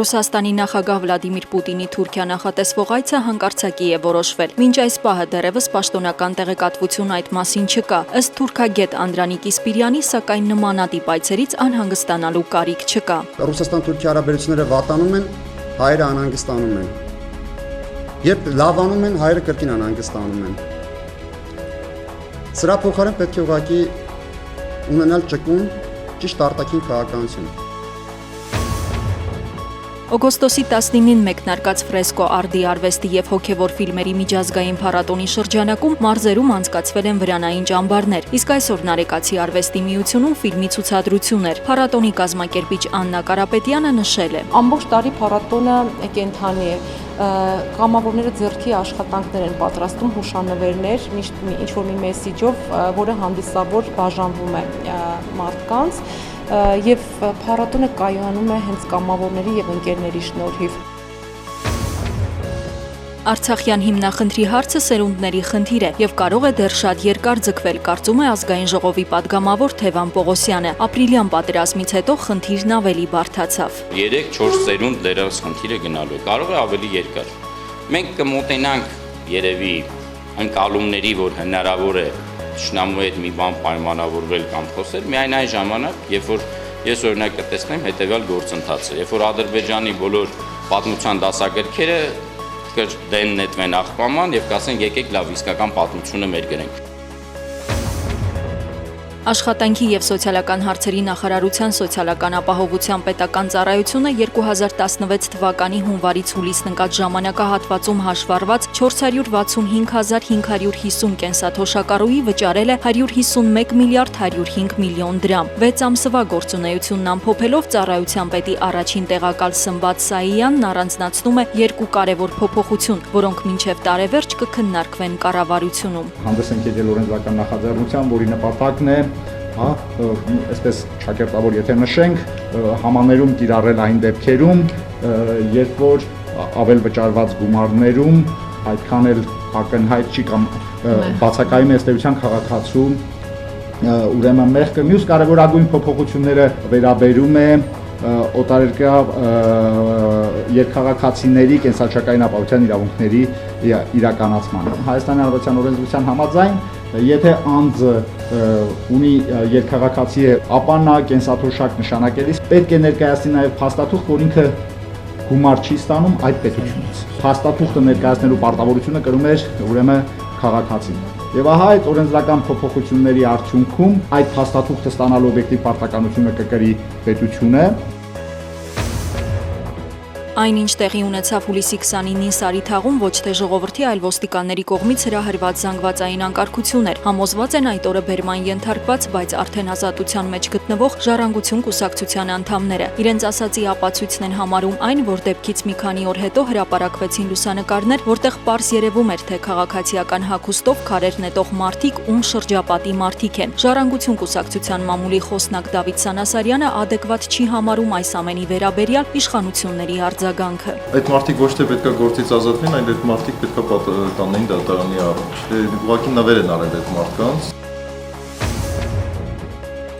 Ռուսաստանի նախագահ Վլադիմիր Պուտինի Թուրքիա նախատեսվող այցը հանկարծակի է որոշվել։ Մինչ այս պահը դեռևս պաշտոնական տեղեկատվություն այդ մասին չկա։ Ըստ թուրքագետ Անդրանիկ Իսպիրյանի, սակայն նմանատիպ այցերից անհանգստանալու կարիք չկա։ Ռուսաստան-Թուրքիա հարաբերությունները վատանում են, հայերը անհանգստանում են։ Երբ լավանում են, հայերը կրկին անհանգստանում են։ Սրա փոխարեն պետք է ուղղակի ունենալ ճկուն, ճիշտ արտաքին քաղաքականություն։ Օգոստոսի 19-ին մեկնարկած Ֆրեսկո արդի արվեստի և հոգևոր ֆիլմերի միջազգային փառատոնի շրջանակում մարզերում անցկացվել են վրանային ճամբարներ, իսկ այսօր Նարեկացի արվեստի միությունում ֆիլմի ցուցադրություն էր։ Փառատոնի կազմակերպիչ Աննա Կարապետյանը նշել է. Ամբողջ տարի փառատոնը կենդանի է։ Կամավորները ձեռքի աշխատանքներ են պատրաստում, հուշանվերներ, ինչ-որ մի մեսիջով, որը հանդիսավոր բաժանվում է մարդկանց, և փառատոնը կայանում է հենց կամավորների և ընկերների շնորհիվ։ Արցախյան հիմնախնդրի հարցը սերունդների խնդիր է և կարող է դեռ շատ երկար ձգվել, կարծում է Ազգային ժողովի պատգամավոր Թևան Պողոսյանը։ Ապրիլյան պատերազմից հետո խնդիրն ավելի բարդացավ։ 3-4 սերունդ դեռևս խնդիրը գնալու է, կարող է ավելի երկար։ Մենք կմոտենանք երևի ընկալումների, որ հնարավոր է թշնամու հետ մի բան պայմանավորվել կամ խոսել, միայն այն ժամանակ, երբ որ ես օրինակ կտեսնեմ հետևյալ գործընթացը, երբ որ Ադրբեջանի բոլոր պատմության դասագրքերը դեն նետվեն աղբաման և կասեն եկեք լավ իսկական պատմությունը մեր գրենք։ Աշխատանքի և սոցիալական հարցերի նախարարության սոցիալական ապահովության պետական ծառայությունը 2016 թվականի հունվարից հուլիսն ընկած ժամանակահատվածում հաշվառված 465,550 կենսաթոշակառուի վճարել է 151 միլիարդ 105 միլիոն դրամ։ 6 ամսվա գործունեությունն ամփոփելով ծառայության պետի առաջին տեղակալ Սմբատ Սայյանն առանձնացնում է երկու կարևոր փոփոխություն, որոնք մինչև տարեվերջ կքննարկվեն կառավարությունում։ Հանդես ենք եկել օրենսդրական նախաձեռնությամբ, որի նպատակն է այսպես ճակերտավոր եթե նշենք, համաներում կիրառել այն դեպքերում, երբ որ ավել վճարված գումարներում այդքան էլ ակնհայտ չի կամ բացակայում է ըստ էության քաղաքացու ուրեմն մեղքը։ Մյուս կարևորագույն փոփոխությունները վերաբերում է օտարերկրյա երկխաղացիների կենսաչափային ապահովության իրավունքների իրականացմանը։ Հայաստանի Հանրապետության օրենսդրության համաձայն, եթե անձը ունի երկխաղացի է, ապա նա կենսաթոշակ նշանակելիս պետք է ներկայացնի նաև փաստաթուղթ, որ ինքը գումար չի ստանում այդ պետությունից։ Փաստաթուղթը ներկայացնելու պարտավորությունը կրում էր ուրեմն քաղաքացին։ Եվ ահա այդ օրենսդրական փոփոխությունների արդյունքում այդ փաստաթուղթը ստանալու օբյեկտիվ պարտականությունը կկրի պետությունը։ Այնինչ տեղի ունեցավ հուլիսի 29-ին Սարիթաղում ոչ թե ժողովրդի, այլ ոստիկանների կողմից հրահրված զանգվածային անկարգություն էր։ Համոզված են այդ օրը բերման ենթարկված, բայց արդեն ազատության մեջ գտնվող Ժառանգություն կուսակցության անդամները։ Իրենց ասացի ապացույցն են համարում այն, որ դեպքից մի քանի օր հետո հրապարակվեցին լուսանկարներ, որտեղ պարզ երևում էր, թե քաղաքացիական հագուստով քարեր նետող մարդիկ ում շրջապատի մարդիկ են։ Ժառանգություն կուսակցության մամուլի խոսնակ Դավիթ Սանասարյանը adekvat չի համարում այս ամենի վերաբերյալ իշխանությունների արձագանքը։ Այդ մարդիկ ոչ թե պետքա գործից ազատվեն, այլ այդ մարդիկ պետքա տանեն դատարանի առաջ։ Ուղղակի նվեր են արել այդ մարդկանց։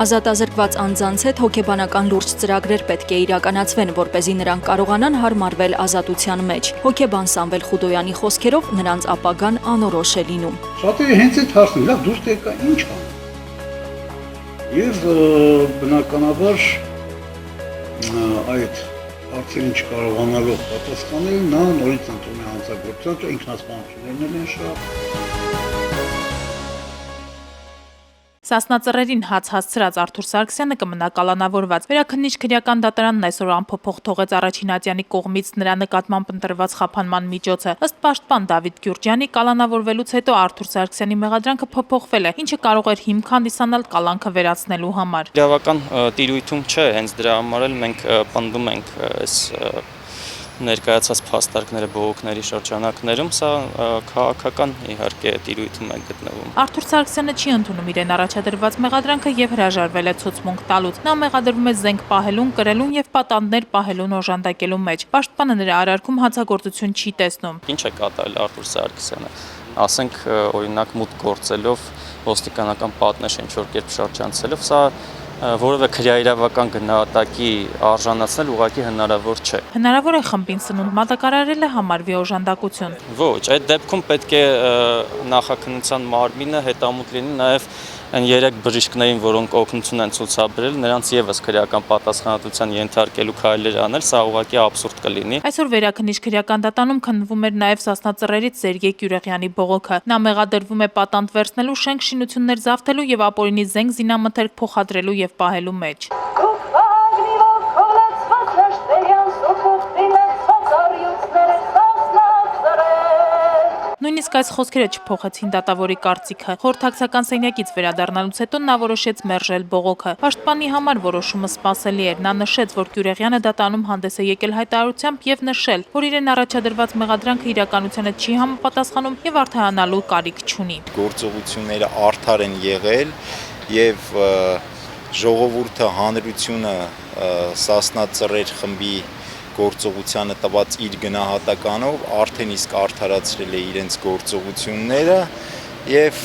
Ազատազրկված անձանց հետ հոգեբանական լուրջ ծրագրեր պետք է իրականացվեն, որպեսզի նրանք կարողանան հարմարվել ազատության մեջ։ Հոգեբան Սամվել Խուդոյանի խոսքերով նրանց ապագան անորոշ է լինում։ Շատերը հենց այդ հարցն լավ դուրս եկա, ինչ ա։ Եվ բնականաբար այդ հարցերին չկարողանալով պատասխանել, նա նորից ընդունում է հանցագործություն, ինքնասպանություններն են շատ։ Սասնածռերին հաց հասցրած Արթուր Սարգսյանը կմնա կալանավորված։ Վերաքննիչ քրեական դատարանն այսօր անփոփոխ թողեց Առաջին ատյանի կողմից նրա նկատմամբ ընտրված խափանման միջոցը։ Ըստ պաշտպան Դավիթ Գյուրջյանի, կալանավորվելուց հետո Արթուր Սարգսյանի մեղադրանքը փոփոխվել է, ինչը կարող էր հիմք հանդիսանալ կալանքը վերացնելու համար։ Իրավական տիրույթում չէ, հենց դրա համար էլ մենք պնդում ենք այս ներկայացած փաստարկները բողոքների շրջանակներում, սա քաղաքական իհարկե տիրույթում է գտնվում։ Արթուր Սարգսյանը չի ընդունում իրեն առաջադրված մեղադրանքը եւ հրաժարվել է ցուցմունք տալուց։ Նա մեղադրվում է զենք պահելուն, կրելուն եւ պատանդներ պահելուն օժանդակելու մեջ։ Պաշտպանը նրա արարքում հանցագործություն չի տեսնում։ Ինչ է կատարել Արթուր Սարգսյանը։ Ասենք օրինակ մուտք գործելով ոստիկանական պատնեշ ինչ որ կերպ շրջանցելով, սա որևէ քրեաիրավական գնահատակի արժանացնել ուղղակի հնարավոր չէ։ Հնարավոր է խմբին սնունդ մատակարարելը համարվի օժանդակություն։ Ոչ, այդ դեպքում պետք է նախաքննության մարմինը հետամուտ լինի նաև այն 3 բժիշկներին, որոնք օգնություն են ցուցաբերել, նրանց եւս քրեական պատասխանատվության ենթարկելու քայլեր անել, սա ուղղակի աբսուրդ կլինի։ Այսօր Վերաքննիչ քրեական դատանում քննվում էր նաև Սասնա Ծռերից Սերգեյ Կյուրեղյանի բողոքը։ Նա մեղադրվում է պատանդ վերցնելու, շենք շինություններ զավթելու եւ ապօրինի զենք զինամթերք փոխադրելու եւ պահելու մեջ։ Նույնիսկ այս խոսքերը չփոխեցին դատավորի կարծիքը։ Խորհրդակցական սենյակից վերադառնալուց հետո նա որոշեց մերժել բողոքը։ Պաշտպանի համար որոշումը սպասելի էր։ Նա նշեց, որ Կյուրեղյանը դատանում հանդես է եկել հայտարարությամբ եւ նշել, որ իրեն առաջադրված մեղադրանքը իրականությանը չի համապատասխանում եւ արդարանալու կարիք չունի։ Գործողությունները արդար են եղել եւ ժողովուրդը, հանրությունը Սասնա Ծռեր խմբի գործողությանը տված իր գնահատականով արդեն իսկ արդարացրել է իրենց գործողությունները եւ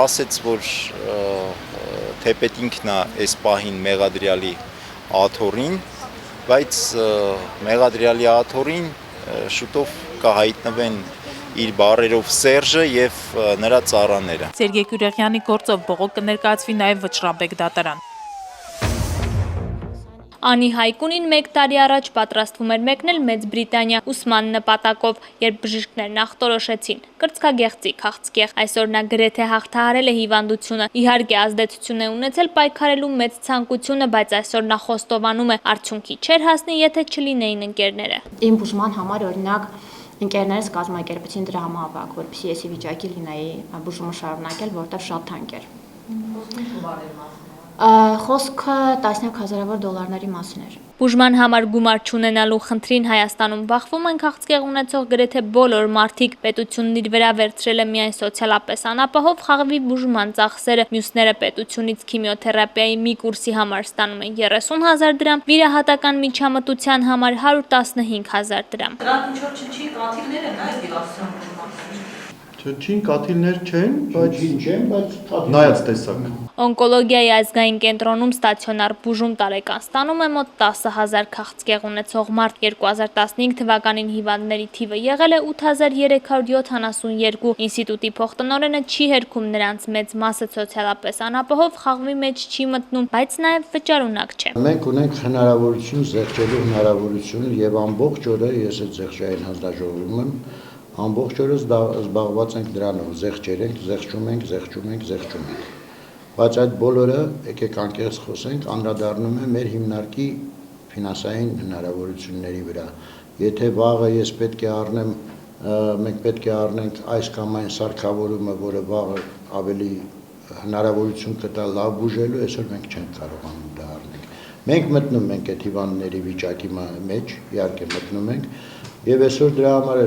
ասեց, որ թեպետ ինքն է այս պահին մեղադրյալի աթոռին, բայց մեղադրյալի աթոռին շուտով կհայտնվեն իր բարերով Սերժը եւ նրա ծառաները։ Սերգեյ Կյուրեղյանի գործով բողոք կներկայացվի նաեւ Վճռաբեկ դատարան։ Անի Հայկունին 1 տարի առաջ պատրաստվում էր մեկնել Մեծ Բրիտանիա ուսման նպատակով, երբ բժիշկներն ախտորոշեցին կրծքագեղձի քաղցկեղ։ Այսօր նա գրեթե հաղթահարել է հիվանդությունը։ Իհարկե ազդեցություն է ունեցել պայքարելու մեծ ցանկությունը, բայց այսօր նա խոստովանում է, արդյունքի չէր հասնի, եթե չլինեին ընկերները։ Իմ բուժման համար օրինակ ընկերներս կազմակերպեցին դրամավակ, որպեսզի ես ի վիճակի լինեի բուժումը շարունակել, որտեղ շատ թանկ էր։ Խոսքը տասնյակ հազարավոր դոլարների մասին էր։ Բուժման համար գումար չունենալու խնդրին Հայաստանում բախվում են քաղցկեղ ունեցող գրեթե բոլոր մարդիկ։ Պետությունն իր վրա վերցրել է միայն սոցիալապես անապահով խաղվի բուժման ծախսերը, մյուսները պետությունից քիմիոթերապիայի մի կուրսի համար ստանում են 30,000 դրամ, վիրահատական միջամտության համար 115,000 դրամ։ Դրանք ինչ-որ չի կաթիլներ են այս դիվասիոն բուժման։ Չին կաթիլներ չեն, բայց նայած տեսակ։ Օնկոլոգիայի ազգային կենտրոնում ստացիոնար բուժում տարեկան ստանում է մոտ 10,000 քաղցկեղ ունեցող մարդ։ 2015 թվականին հիվանդների թիվը եղել է 8372։ Ինստիտուտի փոխտնօրենը չի հերքում նրանց մեծ մասը սոցիալապես անապահով խաղվի մեջ չի մտնում, բայց նաև վճարունակ չէ։ Մենք ունենք հնարավորություն զեղչելու հնարավորություն եւ ամբողջ օրը ես այդ զեղչային հանձնաժողովում եմ, ամբողջ օրը զբաղված ենք դրանով, զեղչում ենք։ Բայց այդ բոլորը, եկեք անկեղծ խոսենք, անդրադառնում է մեր հիմնարկի ֆինանսային հնարավորությունների վրա։ Եթե վաղը ես պետք է առնեմ, մենք պետք է առնենք այս կամ այն սարքավորումը, որը վաղը ավելի հնարավորություն կտա լավ բուժելու, այսօր մենք չենք կարողանում դա առնել։ Մենք մտնում ենք այդ հիվանդների վիճակի մեջ, իհարկե մտնում ենք, եւ այսօր դրա համար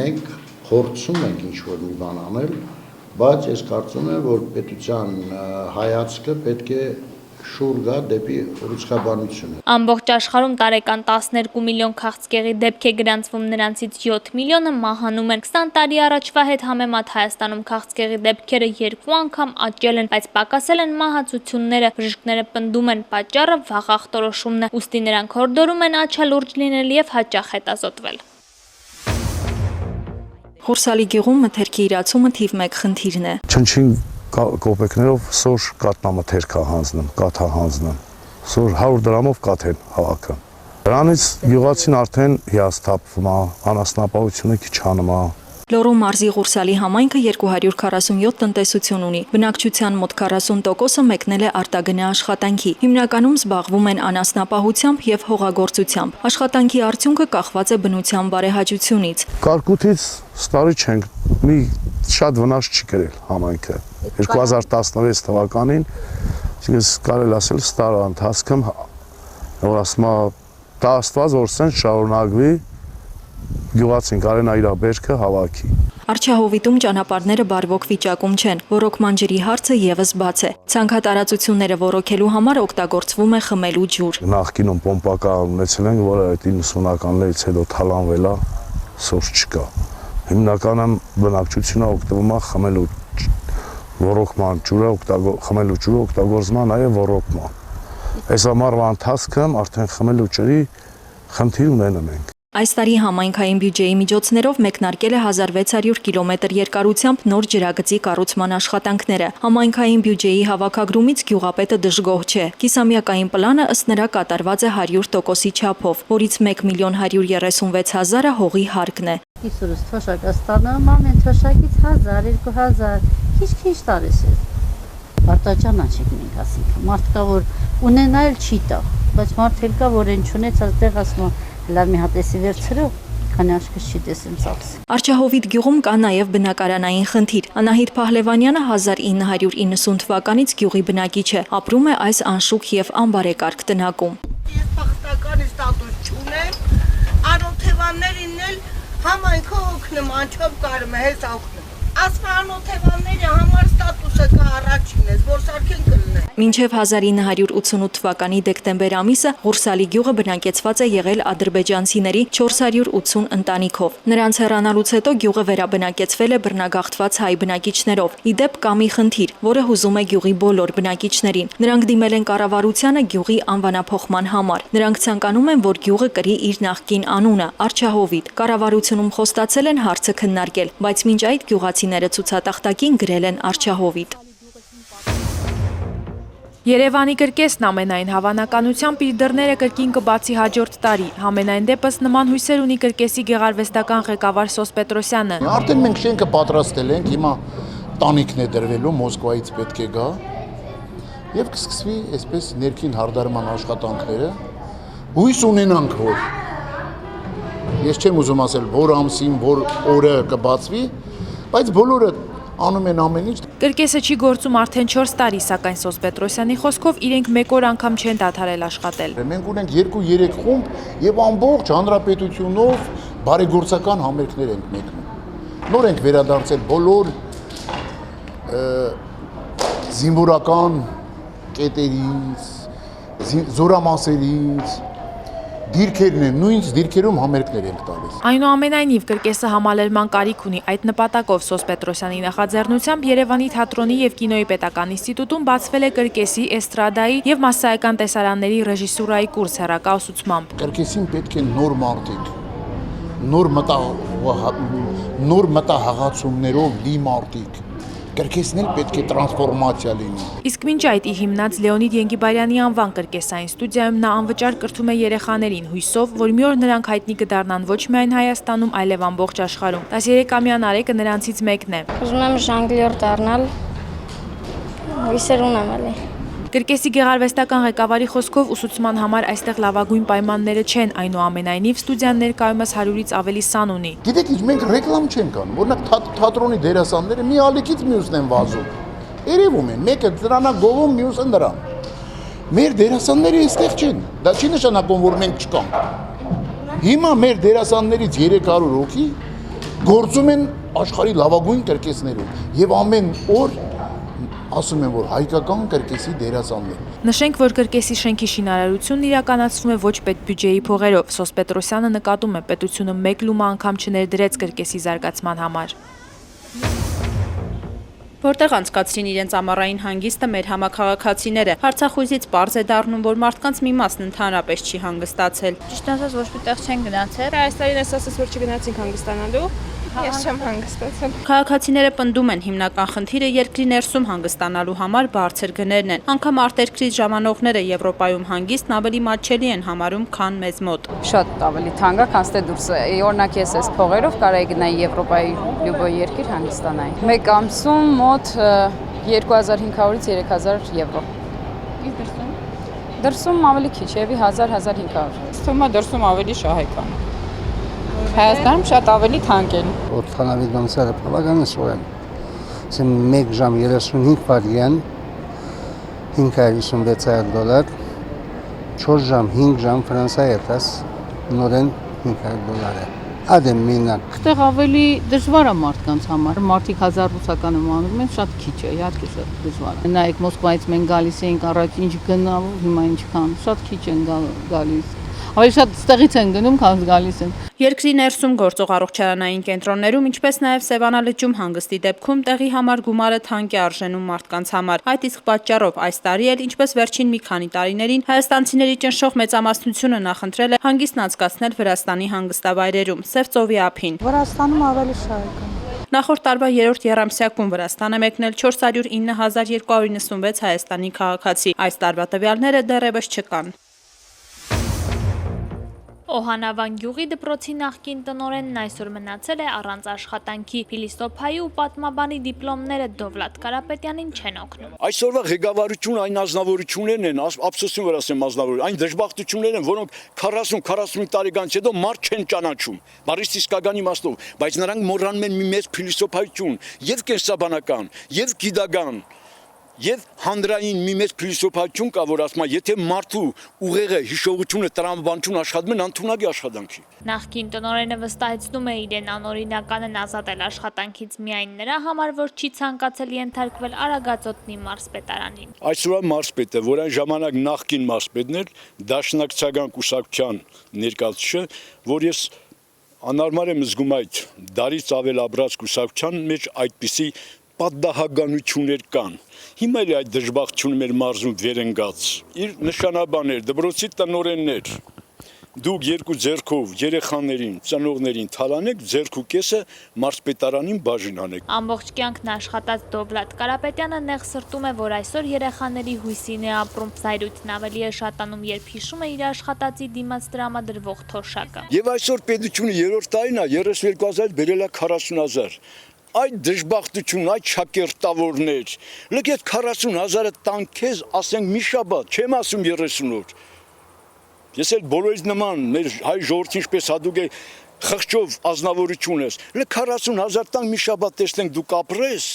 մենք փորձում ենք ինչ-որ մի բան անել, բայց ես կարծում եմ, որ պետության հայացքը պետք է շուռ գա դեպի ռուսխաբանությունը։ Ամբողջ աշխարհում տարեկան 12 միլիոն քաղցկեղի դեպք է գրանցվում, նրանցից 7 միլիոնը մահանում են։ 20 տարի առաջվա հետ համեմատ Հայաստանում քաղցկեղի դեպքերը 2 անգամ աճել են, բայց պակասել են մահացությունները։ Բժիշկները պնդում են, պատճառը վաղ ախտորոշումն է, ուստի նրանք հորդորում են աչալուրջ լինել եւ հաճախ հետազոտվել։ Խորսալի գյուղում մթերքի իրացումը թիվ 1 խնդիրն է։ Չնչին կոպեկներով սոր կատնամթերք հանձնում, կաթ հանձնում։ Սոր 100 դրամով կաթ են հավաքում։ Դրանից գյուղացին արդեն հիասթափվում է, անասնապահությունը քիչ հանում է։ Լոռու մարզի Ղուրսալի համայնքը 247 տնտեսություն ունի։ Բնակչության մոտ 40%-ը մեկնել է արտագնա աշխատանքի։ Հիմնականում զբաղվում են անասնապահությամբ եւ հողագործությամբ։ Աշխատանքի արդյունքը կախված է բնության բարեհաճությունից։ Կարկուտից ստարի չենք, մի շատ վնաս չի կրել համայնքը։ 2016 թվականին, ես կարել ասել ստարը ընթացքում, որ ասում դա Աստված որ սեն շարունակվի, գյուղացին կարենա իր բերքը հավաքի։ Արչահովիտում ճանապարհները բարվոք վիճակում չեն, ոռոգման ջրի հարցը եւս բաց է։ Ցանքատարածությունները ոռոգելու համար օգտագործվում է խմելու ջուր։ Նախկինում պոմպական ունեցել են, որը այդ 90-ականներից հետո թալանվել է, սոս չկա։ Հիմնականում բնակչությունը օգտվում է խմելու ռոռոկման ջուրը խմելու ջուրը օգտագործում են նաև ռոռոկման։ Այս ամառվա ընթացքում արդեն խմելու ջրի խնդիր ունենում ենք։ Այս տարի համայնքային բյուջեի միջոցներով մեկնարկել է 1600 կիլոմետր երկարությամբ նոր ջրագծի կառուցման աշխատանքները։ Համայնքային բյուջեի հավաքագրումից գյուղապետը դժգոհ չէ։ Կիսամյակային պլանը ըստ նրա կատարված է 100%-ի չափով, որից 1.136.000-ը հողի հարկն է։ Իսուրս թոշակաստանում ամեն թոշակից 1000-2000 քիչ տարես է։ Արտաճանաչիկ մենք ասենք։ Մարդկա որ ունենալ չի տա, բայց մարդ էլ կա որ այն չունեց այդտեղ ասում լավ մի հատեսի վերցրու, քանի աշկս չի տեսեմ ծախս։ Արչահովիտ գյուղում կա նաև բնակարանային խնդիր։ Անահիտ Փահլևանյանը 1990 թվականից գյուղի բնակիչ է, ապրում է այս անշուք եւ անբարեկարգ տնակում։ Ես բախտականի ստատուս չունեմ, անօթևաններին էլ համայնքը օգնում, անչափ կարում է հես օգնում։ Ասма անօթևանների համար ստատուսը կա առաջին ես, որ սարքեն կլնե։ Մինչև 1988 թվականի դեկտեմբեր ամիսը Ղուրսալի գյուղը բնակեցված է եղել ադրբեջանցիների 480 ընտանիքով։ Նրանց հեռանալուց հետո գյուղը վերաբնակեցվել է բռնագաղթված հայ բնակիչներով։ Ի դեպ կա մի խնդիր, որը հուզում է գյուղի բոլոր բնակիչներին։ Նրանք դիմել են կառավարությանը գյուղի անվանափոխման համար։ Նրանք ցանկանում են, որ գյուղը կրի իր նախկին անունը՝ Արչահովիտ։ Կառավարությունում խոստացել են հարցը քննարկել, բայց մինչ այդ գյուղացիները ցուցատախտակին գրել են Արչահովիտ։ Երևանի կրկեսն ամենայն հավանականությամբ իր դռները կրկին կբացի հաջորդ տարի։ Համենայն դեպս նման հույսեր ունի կրկեսի գեղարվեստական ղեկավար Սոս Պետրոսյանը։ Արդեն մենք շենքը պատրաստել ենք, հիմա տանիքն է դրվելու, Մոսկվայից պետք է գա եւ կսկսվի այսպես ներքին հարդարման աշխատանքները։ Հույս ունենանք, որ ես չեմ ուզում ասել, որ ամսին, որ օրը կբացվի, բայց բոլորը անում են ամեն ինչ։ Կրկեսը չի գործում արդեն 4 տարի, սակայն Սոս Պետրոսյանի խոսքով իրենք մեկ օր անգամ չեն դադարել աշխատել։ Մենք ունենք 2-3 խումբ եւ ամբողջ հանրապետությունով բարեգործական համերգներ ենք մեկնում։ Նոր ենք վերադարձել բոլոր զինվորական կետերից, զորամասերից, դիրքերն են, նույն դիրքերում համերգներ ենք տալիս։ Այնուամենայնիվ կրկեսը համալրման կարիք ունի։ Այդ նպատակով Սոս Պետրոսյանի նախաձեռնությամբ Երևանի թատրոնի եւ կինոյի պետական ինստիտուտում բացվել է կրկեսի, էստրադայի եւ մասսայական տեսարանների ռեժիսուրայի կուրս հեռակա ուսուցմամբ։ Կրկեսին պետք է նոր մարդիկ, նոր մտահղացումներով լի մարդիկ։ Կրկեսն էլ պետք է տրանսֆորմացիա լինի։ Իսկ մինչ այդ ի հիմնած Լեոնիդ Ենգիբարյանի անվան կրկեսային ստուդիայում նա անվճար կրթում է երեխաներին, հույսով, որ մի օր նրանք հայտնի կդառնան ոչ միայն Հայաստանում, այլև ամբողջ աշխարհում։ 13-ամյա Նարեկը նրանցից մեկն է։ Ուզում եմ ժանգլյոր դառնալ, հույսեր ունեմ էլի։ Կրկեսի գեղարվեստական ղեկավարի խոսքով ուսուցման համար այստեղ լավագույն պայմանները չեն, այնուամենայնիվ ստուդիան ներկայումս 100-ից ավելի սան ունի։ Գիտեք, մենք ռեկլամ չենք անում, օրինակ թատրոնի դերասանները մի ալիքից մյուսն են վազում։ Երևում են, մեկը դրանա գովում, մյուսը նրան։ Մեր դերասանները այստեղ չեն։ Դա չի նշանակում, որ մենք չկանք։ Հիմա մեր դերասաններից 300 հոգի գործում են աշխարհի լավագույն կրկեսներում եւ ամեն օր ասում են, որ հայկական կրկեսի դերասաններ։ Նշենք, որ կրկեսի շենքի շինարարությունն իրականացվում է ոչ պետբյուջեի փողերով։ Սոս Պետրոսյանը նկատում է, պետությունը մեկ լումա անգամ չներդրեց կրկեսի զարգացման համար։ Որտեղ անցկացրին իրենց ամառային հանգիստը մեր համաքաղաքացիները, հարցախույզից պարզ է դառնում, որ մարդկանց մի մասն ընդհանրապես չի հանգստացել։ Ճիշտ ասած ոչ մի տեղ չեն գնացել։ Այս տարին ես ասես, որ չգնացինք հանգստանալու։ Ես չեմ հանգստացել։ Քաղաքացիները պնդում են, հիմնական խնդիրը երկրի ներսում հանգստանալու համար բարձր գներն են։ Անգամ արտերկրից ժամանողները Եվրոպայում հանգիստն ավելի մատչելի են համարում, քան մեզ մոտ։ Շատ ավելի թանկ է, քան թե դուրս։ Օրինակ ես այս փողերով կարայի գնայի Եվրոպայի լյուբոյ երկիր հանգստանայի։ Մեկ ամսում մոտ 2500-ից 3000 եվրո։ Իսկ դրսում։ Դրսում ավելի քիչ, եւի 1000-1500։ Ստումա դրսում ավելի շահեկան։ Հայաստանում շատ ավելի թանկ են։ Օդանավի դամսերը բավականին սուր են։ Ասեմ 1 ժամ 35 վայրկյան 556 դոլար, 4 ժամ 5 ժամ Ֆրանսիայի հետս նորեն 500 դոլար է։ Ադեմ մինակ։ Այդտեղ ավելի դժվար է մարդկանց համար։ Մարդիկ 1000 ռուսականը անում են, շատ քիչ է, իհարկե շատ դժվար է։ Նայեք Մոսկվայից մենք գալիս էինք առաջ ինչ գնալու, հիմա ինչքան, շատ քիչ են գալիս։ ավելի շատ ստեղից են գնում, քան գալիս են։ Երկրի ներսում գործող առողջարանային կենտրոններում, ինչպես նաև Սևանա լճում հանգստի դեպքում տեղի համար գումարը թանկ է արժենում մարդկանց համար։ Այդ իսկ պատճառով այս տարի էլ, ինչպես վերջին մի քանի տարիներին, հայաստանցիների ճնշող մեծամասնությունը նախընտրել է հանգիստն անցկացնել Վրաստանի հանգստավայրերում, Սև ծովի ափին։ Վրաստանում ավելի շատ է։ Նախորդ տարվա 3-րդ եռամսյակում Վրաստան է մեկնել 409,296 Հայաստանի քաղաքացի։ Այս տարվա տվյալները դեռևս չկան։ Օհանավան գյուղի դպրոցի նախկին տնօրենն այսօր մնացել է առանց աշխատանքի։ Փիլիսոփայի ու պատմաբանի դիպլոմները Դովլաթ Կարապետյանին չեն օգնում։ Այսօրվա ղեկավարությունը այն ազնվորություններն են, ափսոսին վրա ասեմ ազնվոր, այն դժբախտություններ են, որոնք 40-45 տարեկանից հետո մարդ չեն ճանաչում։ Բարիստ իսկական իմաստով, բայց նրանք մոռանում են մի մեծ փիլիսոփայություն, եւ կենսաբանական, եւ գիտական, եւ հանրային մի մեծ փիլիսոփայություն կա, որ ասում է, եթե մարդու ուղեղը, հիշողությունը, տրամաբանությունը աշխատում են, անթունակ է աշխատանքի։ Նախկին տնօրենը վստահեցնում է իրեն անօրինականն ազատել աշխատանքից միայն նրա համար, որ չի ցանկացել ենթարկվել Արագածոտնի մարզպետարանին։ Այսօր մարզպետը, որ այն ժամանակ նախկին մարզպետն էր, դաշնակցական կուսակցության ներկայացուցիչը, որ ես անարմար եմ զգում այդ դարից ավել ապրած կուսակցության մեջ այդպիսի պատահականություններ կան։ Հիմա էլ այդ դժբախտությունը մեր մարզում վեր ընկած։ Իր նշանաբաներ, դպրոցի տնօրեններ, դուք երկու ձեռքով երեխաներին, ծնողներին թալանեք, ձեռքու կեսը մարզպետարանին բաժին անեք։ Ամբողջ կյանքն աշխատած Դովլաթ Կարապետյանը նեղ սրտում է, որ այսօր երեխաների հույսին է ապրում։ Զայրույթն ավելի է շատանում, երբ հիշում է իր աշխատածի դիմաց տրամադրվող թոշակը։ Եվ այսօր պետությունը 3-րդ տարին է 32,000 բերել է 40,000։ Այդ դժբախտություն, այդ շակերտավորներ, լեք այդ 40,000-ը տան քեզ, ասենք մի շաբաթ, չեմ ասում 30 օր։ Ես էլ բոլորից նման, մեր հայ ժողովրդի ինչպես հատուկ է խղճով ազնվորություն ես, լեք 40,000 տան մի շաբաթ տեսնենք դուք ապրես,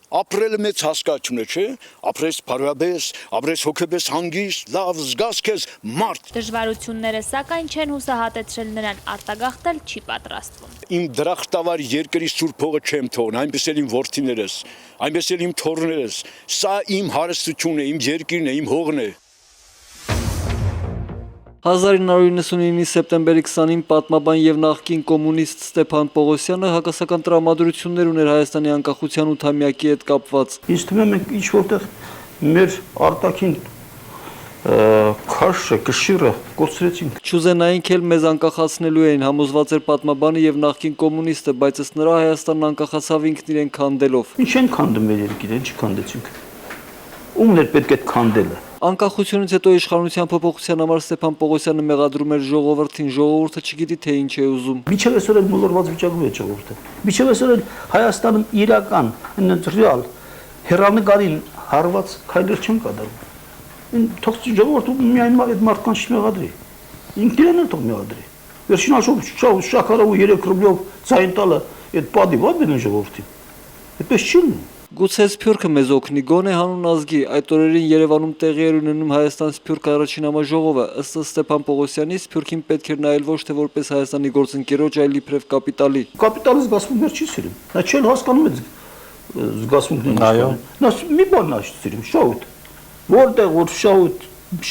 ապրելը մեծ հասկացություն է, չէ՞, ապրես բարոյաբես, ապրես հոգեբես հանգիստ, լավ զգաս քեզ մարդ։ Դժվարությունները սակայն չեն հուսահատեցրել նրան, արտագաղթել չի պատրաստվում։ Իմ դրախտավար երկրի սուրբ հողը չեմ թողնի, այնպես էլ իմ որդիներս, այնպես էլ իմ թոռներս, սա իմ հարստությունն է, իմ երկիրն է, իմ հողն է։ 1999-ի սեպտեմբերի 20-ին պատմաբան եւ նախկին կոմունիստ Ստեփան Պողոսյանը հակասական տրամադրություններ ուներ Հայաստանի անկախության 8-ամյակի հետ կապված։ Ինձ թվում է մենք ինչ որտեղ մեր արտաքին քաշը, կշիռը կորցրեցինք։ Չուզենայինք էլ մեզ անկախացնելու էին, համոզված էր պատմաբանը եւ նախկին կոմունիստը, բայց ըստ նրա Հայաստանն անկախացավ ինքն իրեն քանդելով։ Ինչ են քանդում մեր երկիրը, ինչ քանդեցինք։ Ումն էր պետք է քանդելը։ Անկախությունից հետո իշխանության փոփոխության համար Ստեփան Պողոսյանը մեղադրում էր ժողովրդին, ժողովուրդը չգիտի թե ինչ է ուզում։ Միջև այսօր էլ մոլորված վիճակում է ժողովուրդը։ Միջև այսօր էլ Հայաստանում իրական, ռեալ հերանեկարին հարված քայլեր չեն կատարվում։ Թող ժողովուրդը միայն այդ մարդկանց չմեղադրի։ Ինքն էլ թող մեղադրի։ Վերջին հաշվով շաքարով 3 ռուբլով ցայն տալը այդ պատի ո՞ր բերեն ժողովրդին։ Այդպես չի լինի։ Գուցե Սփյուռքը մեզ օգնի, գոնե հանուն ազգի, այդ օրերին Երևանում տեղի էր ունենում Հայաստան Սփյուռք առաջին համաժողովը, ըստ Ստեփան Պողոսյանի Սփյուռքին պետք էր նայել ոչ թե որպես Հայաստանի գործընկերոջ, այլ իբրև կապիտալի։ Կապիտալը զգացմունքներ չի սիրում, նա չել հասկանում է զգացմունքները։ Այո։ Նա մի բան նա չի սիրում, շահույթ։ Որտեղ որ շահույթ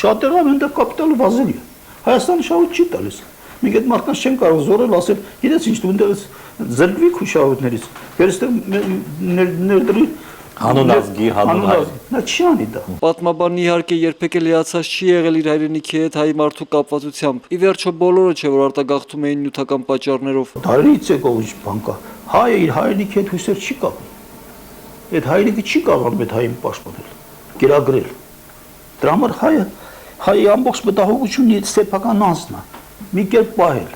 շատ է, այնտեղ կապիտալը վազելի է։ Հայաստանը շահույթ չի տալիս։ Մենք այդ մարդկանց չեն կարող զորել, ասել, գիտես ինչ դու այնտեղից զրկվի քու շահույթներից, վերստեղ ներդրի հանուն ազգի, հանուն ազգի, նա չի անի դա։ Պատմաբանն իհարկե երբեք էլ հիացած չի եղել իր հայրենիքի հետ հայ մարդու կապվածությամբ։ Ի վերջո բոլորը չէ որ արտագաղթում էին նյութական պատճառներով։ Դարից եկող ինչ բան կա։ Հայը իր հայրենիքի հետ հույսեր չի կապում։ Այդ հայրենիքը չի կարողանում այդ հային պաշտպանել, գերագրել։ Դրա համար հայի ամբողջ մտահոգությունը սեփական անձն է, մի կերպ պահել։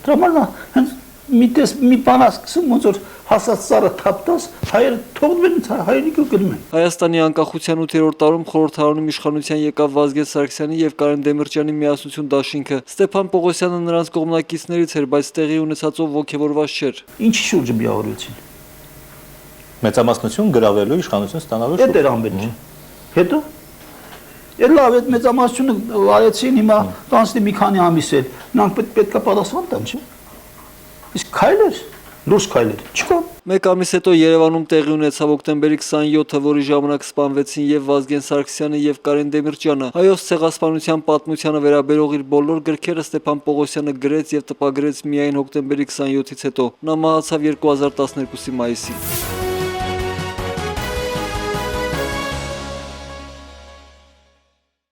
Դրա համար հենց մի բան ասում ոնց որ հասած սարը թափտաս հայերը թողնում են հայրենիքը գնում են։ Հայաստանի անկախության 8-րդ տարում խորհրդարանում իշխանության եկավ Վազգեն Սարգսյանի եւ Կարեն Դեմիրճյանի միասնություն դաշինքը։ Ստեփան Պողոսյանը նրանց կողմնակիցներից էր, բայց տեղի ունեցածով ոգևորված չէր։ Ինչի շուրջը միավորվեցին։ Մեծամասնություն գրավելու իշխանություն ստանալու շուրջ։ Դա էր ամբողջը։ Հետո Էլ լավ, այդ մեծամասնությունը արեցին, հիմա տանցնի մի քանի ամիս էլ։ Նրանք պետք է պատասխան տան, չէ՞։ Իսկ քայլեր, լուրջ քայլեր չկա։ Մեկ ամիս հետո Երևանում տեղի ունեցավ օկտեմբերի 27-ը, որի ժամանակ սպանվեցին եւ Վազգեն Սարգսյանը եւ Կարեն Դեմիրճյանը։ Հայոց ցեղասպանության պատմությանը վերաբերող իր բոլոր գրքերը Ստեփան Պողոսյանը գրեց եւ տպագրեց միայն օկտեմբերի 27-ից հետո։ Նա մահացավ 2012-ի մայիսին։